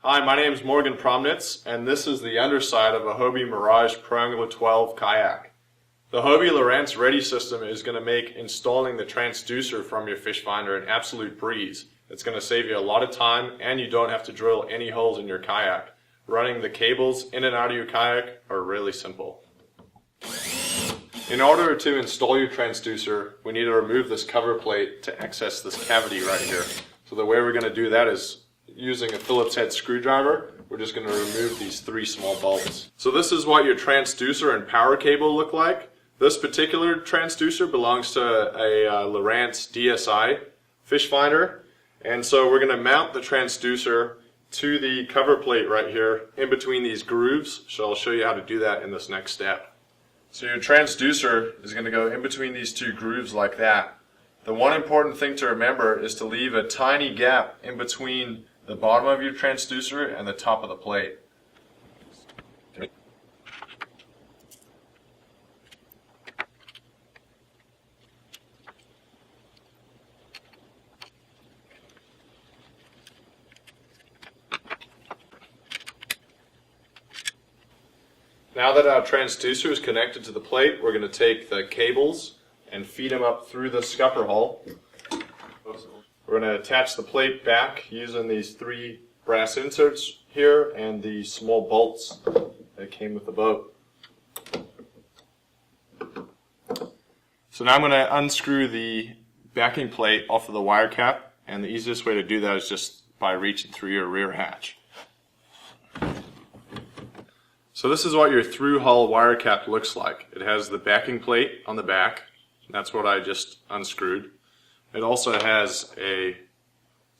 Hi, my name is Morgan Promnitz, and this is the underside of a Hobie Mirage Pro Angler 12 kayak. The Hobie Lowrance Ready system is going to make installing the transducer from your fish finder an absolute breeze. It's going to save you a lot of time, and you don't have to drill any holes in your kayak. Running the cables in and out of your kayak are really simple. In order to install your transducer, we need to remove this cover plate to access this cavity right here. So the way we're going to do that is using a Phillips head screwdriver. We're just going to remove these 3 small bolts. So this is what your transducer and power cable look like. This particular transducer belongs to a Lowrance DSI fish finder. And so we're going to mount the transducer to the cover plate right here in between these grooves. So I'll show you how to do that in this next step. So your transducer is going to go in between these 2 grooves like that. The one important thing to remember is to leave a tiny gap in between the bottom of your transducer and the top of the plate. Now that our transducer is connected to the plate, we're going to take the cables and feed them up through the scupper hole. We're going to attach the plate back using these 3 brass inserts here and the small bolts that came with the boat. So now I'm going to unscrew the backing plate off of the wire cap, and the easiest way to do that is just by reaching through your rear hatch. So this is what your through hull wire cap looks like. It has the backing plate on the back. That's what I just unscrewed. It also has a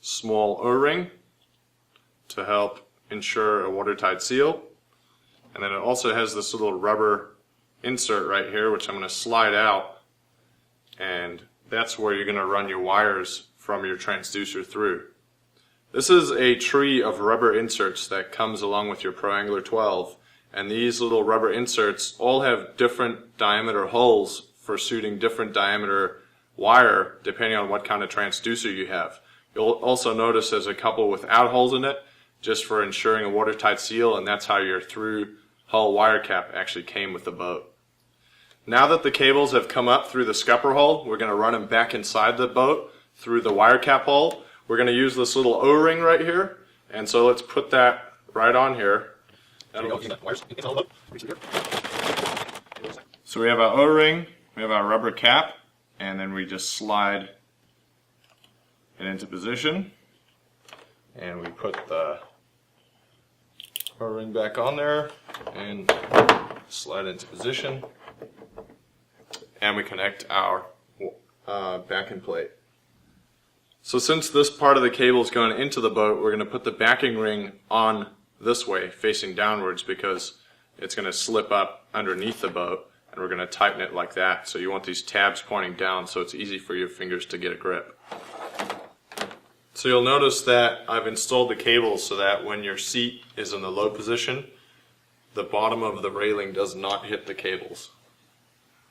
small O-ring to help ensure a watertight seal. And then it also has this little rubber insert right here, which I'm going to slide out. And that's where you're going to run your wires from your transducer through. This is a tree of rubber inserts that comes along with your Pro Angler 12. And these little rubber inserts all have different diameter holes for suiting different diameter wire depending on what kind of transducer you have. You'll also notice there's a couple without holes in it just for ensuring a watertight seal, and that's how your through hull wire cap actually came with the boat. Now that the cables have come up through the scupper hole, we're going to run them back inside the boat through the wire cap hole. We're going to use this little O-ring right here, and so let's put that right on here. So we have our O-ring, we have our rubber cap, and then we just slide it into position, and we put the O-ring back on there and slide into position, and we connect our backing plate. So since this part of the cable is going into the boat, we're going to put the backing ring on this way, facing downwards, because it's going to slip up underneath the boat, and we're going to tighten it like that. So you want these tabs pointing down so it's easy for your fingers to get a grip. So you'll notice that I've installed the cables so that when your seat is in the low position, the bottom of the railing does not hit the cables.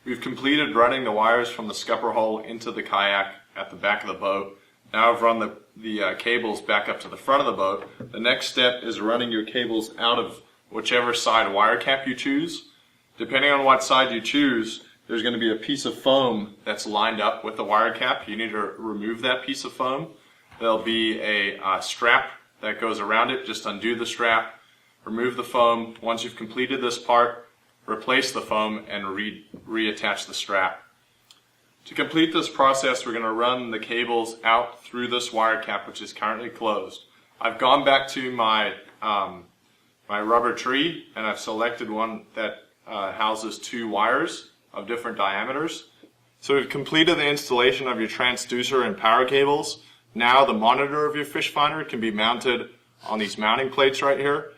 We've completed running the wires from the scupper hole into the kayak at the back of the boat. Now I've run the cables back up to the front of the boat. The next step is running your cables out of whichever side wire cap you choose. Depending on what side you choose, there's going to be a piece of foam that's lined up with the wire cap. You need to remove that piece of foam. There'll be a strap that goes around it. Just undo the strap, remove the foam. Once you've completed this part, replace the foam and reattach the strap. To complete this process, we're going to run the cables out through this wire cap, which is currently closed. I've gone back to my my rubber tree, and I've selected one that houses 2 wires of different diameters. So we've completed the installation of your transducer and power cables. Now the monitor of your fish finder can be mounted on these mounting plates right here.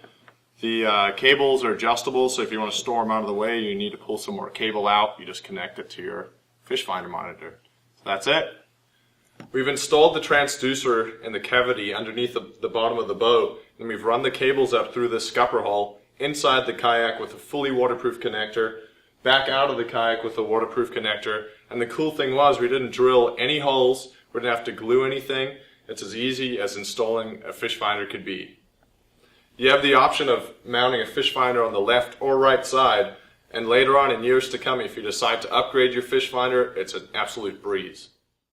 The cables are adjustable, so if you want to store them out of the way, you need to pull some more cable out. You just connect it to your fish finder monitor. So that's it. We've installed the transducer in the cavity underneath the bottom of the boat, and we've run the cables up through the scupper hole inside the kayak with a fully waterproof connector, back out of the kayak with a waterproof connector, and the cool thing was we didn't drill any holes, we didn't have to glue anything. It's as easy as installing a fish finder could be. You have the option of mounting a fish finder on the left or right side, and later on in years to come, if you decide to upgrade your fish finder, it's an absolute breeze.